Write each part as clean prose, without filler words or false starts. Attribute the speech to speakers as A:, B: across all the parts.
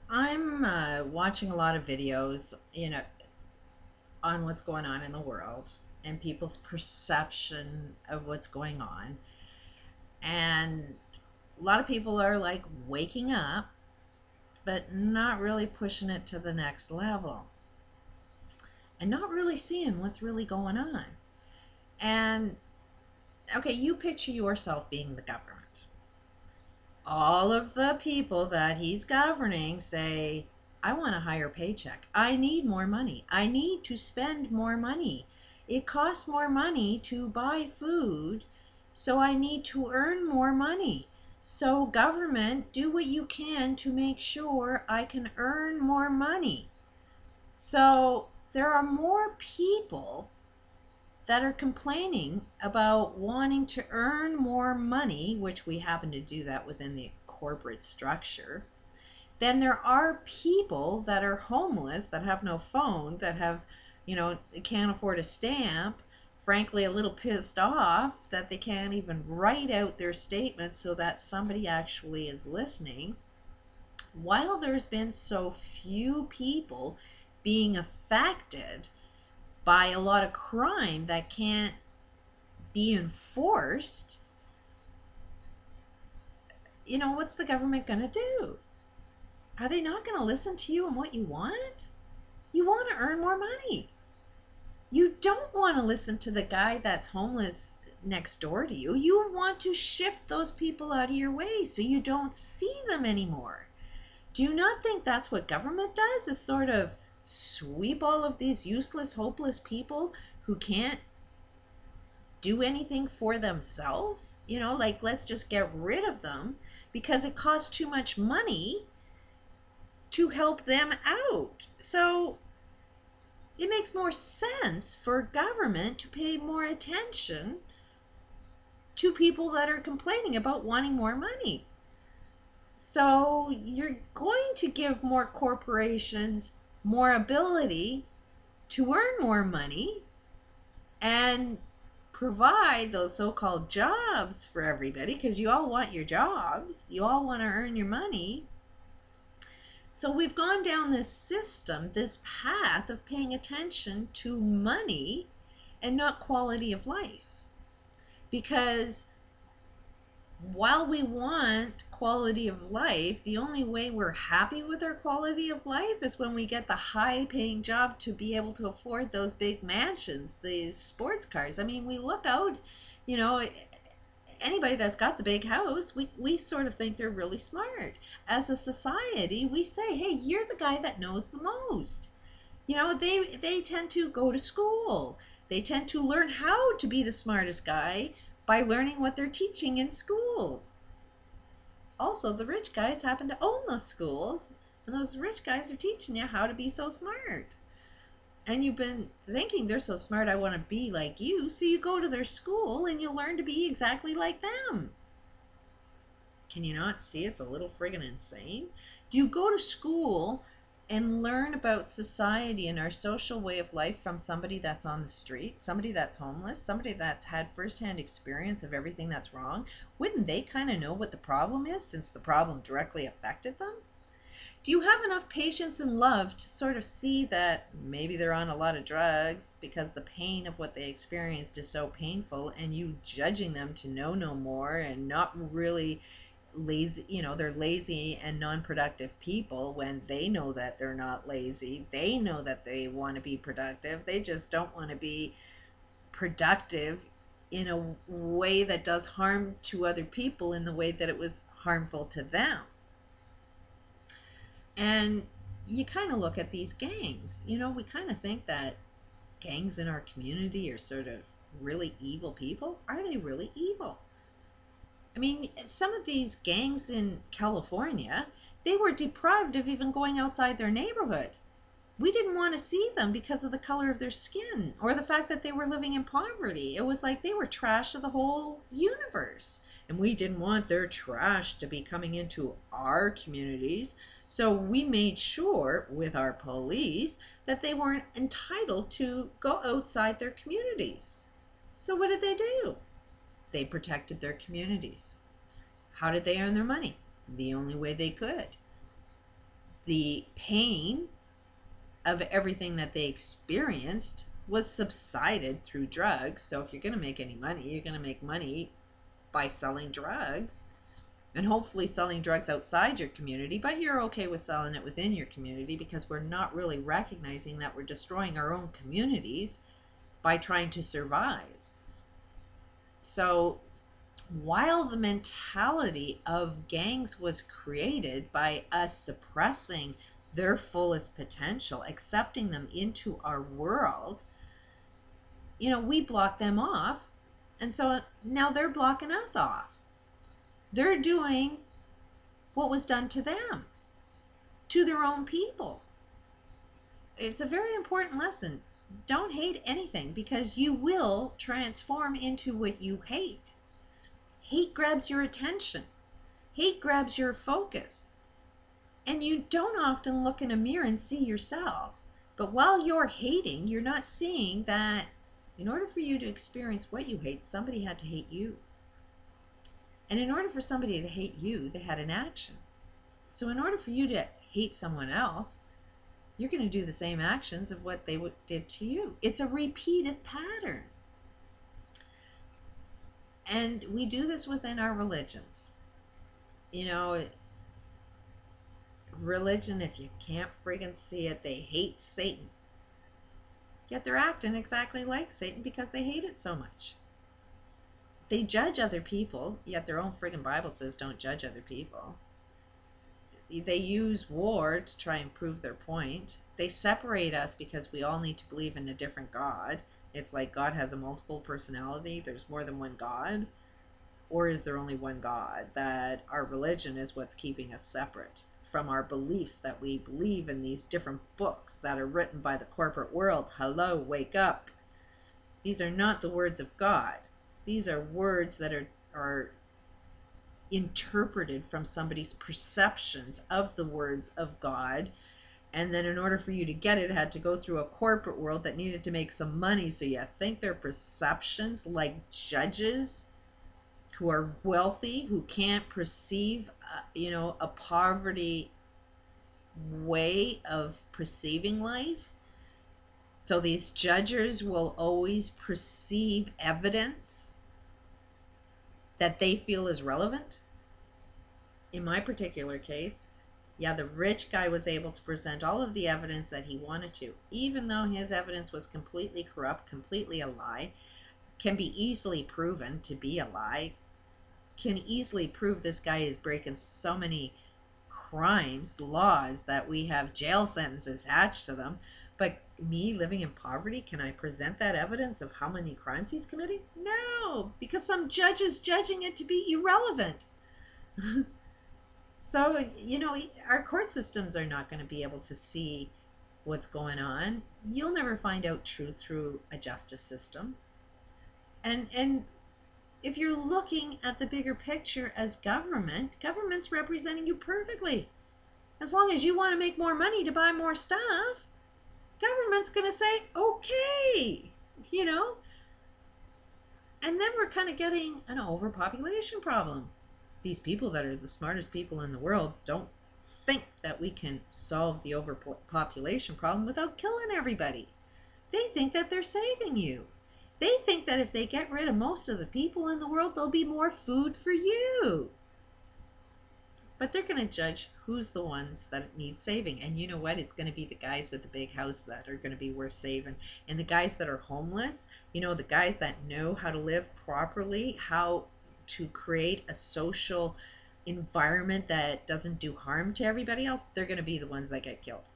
A: I'm watching a lot of videos, on what's going on in the world and people's perception of what's going on. And a lot of people are like waking up, but not really pushing it to the next level and not really seeing what's really going on. And okay, you picture yourself being the government. All of the people that he's governing say, I want a higher paycheck. I need more money. I need to spend more money. It costs more money to buy food, so I need to earn more money. So, government, do what you can to make sure I can earn more money. So, there are more people that are complaining about wanting to earn more money, which we happen to do that within the corporate structure, then there are people that are homeless, that have no phone, that have, can't afford a stamp, frankly, a little pissed off that they can't even write out their statements so that somebody actually is listening. While there's been so few people being affected by a lot of crime that can't be enforced, what's the government going to do? Are they not going to listen to you and what you want? You want to earn more money. You don't want to listen to the guy that's homeless next door to you. You want to shift those people out of your way so you don't see them anymore. Do you not think that's what government does? Is sort of sweep all of these useless, hopeless people who can't do anything for themselves? Like, let's just get rid of them because it costs too much money to help them out. So it makes more sense for government to pay more attention to people that are complaining about wanting more money. So you're going to give more corporations more ability to earn more money and provide those so-called jobs for everybody, because you all want your jobs, you all want to earn your money. So we've gone down this system, this path of paying attention to money and not quality of life. Because while we want quality of life, the only way we're happy with our quality of life is when we get the high paying job to be able to afford those big mansions, the sports cars. I mean, we look out, you know, anybody that's got the big house, we sort of think they're really smart. As a society, we say, hey, you're the guy that knows the most. They tend to go to school. They tend to learn how to be the smartest guy by learning what they're teaching in schools. Also, the rich guys happen to own those schools, and those rich guys are teaching you how to be so smart. And you've been thinking they're so smart, I want to be like you, so you go to their school and you learn to be exactly like them. Can you not see it's a little friggin' insane? Do you go to school and learn about society and our social way of life from somebody that's on the street, somebody that's homeless, somebody that's had firsthand experience of everything that's wrong? Wouldn't they kind of know what the problem is, since the problem directly affected them? Do you have enough patience and love to sort of see that maybe they're on a lot of drugs because the pain of what they experienced is so painful, and you judging them to know no more and not really lazy, they're lazy and non-productive people, when they know that they're not lazy, they know that they want to be productive, they just don't want to be productive in a way that does harm to other people in the way that it was harmful to them. And you kind of look at these gangs, we kind of think that gangs in our community are sort of really evil people. Are they really evil? I mean, some of these gangs in California, they were deprived of even going outside their neighborhood. We didn't want to see them because of the color of their skin or the fact that they were living in poverty. It was like they were trash to the whole universe. And we didn't want their trash to be coming into our communities. So we made sure with our police that they weren't entitled to go outside their communities. So what did they do? They protected their communities. How did they earn their money? The only way they could. The pain of everything that they experienced was subsided through drugs. So if you're going to make any money, you're going to make money by selling drugs, and hopefully selling drugs outside your community, but you're okay with selling it within your community because we're not really recognizing that we're destroying our own communities by trying to survive. So while the mentality of gangs was created by us suppressing their fullest potential, accepting them into our world, we block them off. And so now they're blocking us off. They're doing what was done to them, to their own people. It's a very important lesson. Don't hate anything, because you will transform into what you hate. Hate grabs your attention. Hate grabs your focus. And you don't often look in a mirror and see yourself. But while you're hating, you're not seeing that in order for you to experience what you hate, somebody had to hate you. And in order for somebody to hate you, they had an action. So in order for you to hate someone else, you're going to do the same actions of what they did to you. It's a repeated pattern. And we do this within our religions. Religion, if you can't friggin' see it, they hate Satan. Yet they're acting exactly like Satan because they hate it so much. They judge other people, yet their own friggin' Bible says don't judge other people. They use war to try and prove their point. They separate us because we all need to believe in a different God. It's like God has a multiple personality. There's more than one God. Or is there only one God? That our religion is what's keeping us separate from our beliefs, that we believe in these different books that are written by the corporate world. Hello, wake up. These are not the words of God. These are words that are interpreted from somebody's perceptions of the words of God. And then in order for you to get it, it had to go through a corporate world that needed to make some money. So you think their perceptions, like judges who are wealthy, who can't perceive, a poverty way of perceiving life. So these judges will always perceive evidence that they feel is relevant. In my particular case, yeah, the rich guy was able to present all of the evidence that he wanted to, even though his evidence was completely corrupt, completely a lie, can be easily proven to be a lie, can easily prove this guy is breaking so many crimes, laws, that we have jail sentences attached to them. But me living in poverty, can I present that evidence of how many crimes he's committing? No, because some judge is judging it to be irrelevant. So, our court systems are not going to be able to see what's going on. You'll never find out truth through a justice system. And if you're looking at the bigger picture as government's representing you perfectly. As long as you want to make more money to buy more stuff, government's going to say, okay, And then we're kind of getting an overpopulation problem. These people that are the smartest people in the world don't think that we can solve the overpopulation problem without killing everybody. They think that they're saving you. They think that if they get rid of most of the people in the world, there'll be more food for you. But they're going to judge who's the ones that need saving. And you know what? It's going to be the guys with the big house that are going to be worth saving. And the guys that are homeless, the guys that know how to live properly, how to create a social environment that doesn't do harm to everybody else, they're going to be the ones that get killed.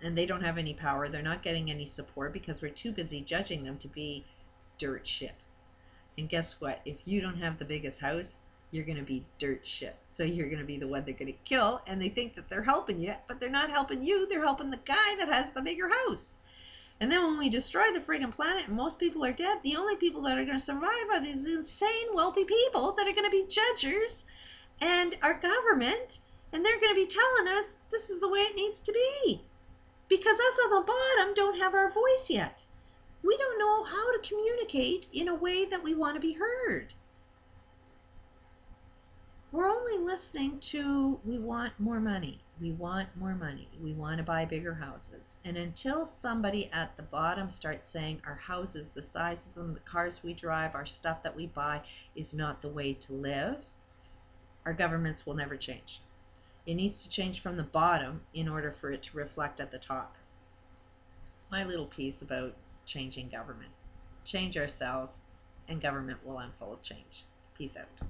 A: And they don't have any power. They're not getting any support because we're too busy judging them to be dirt shit. And guess what? If you don't have the biggest house, you're going to be dirt shit. So you're going to be the one they're going to kill, and they think that they're helping you, but they're not helping you. They're helping the guy that has the bigger house. And then when we destroy the friggin' planet and most people are dead, the only people that are going to survive are these insane wealthy people that are going to be judges and our government, and they're going to be telling us this is the way it needs to be. Because us on the bottom don't have our voice yet. We don't know how to communicate in a way that we want to be heard. We're only listening to, we want more money. We want more money. We want to buy bigger houses. And until somebody at the bottom starts saying our houses, the size of them, the cars we drive, our stuff that we buy is not the way to live, our governments will never change. It needs to change from the bottom in order for it to reflect at the top. My little piece about changing government. Change ourselves, and government will unfold change. Peace out.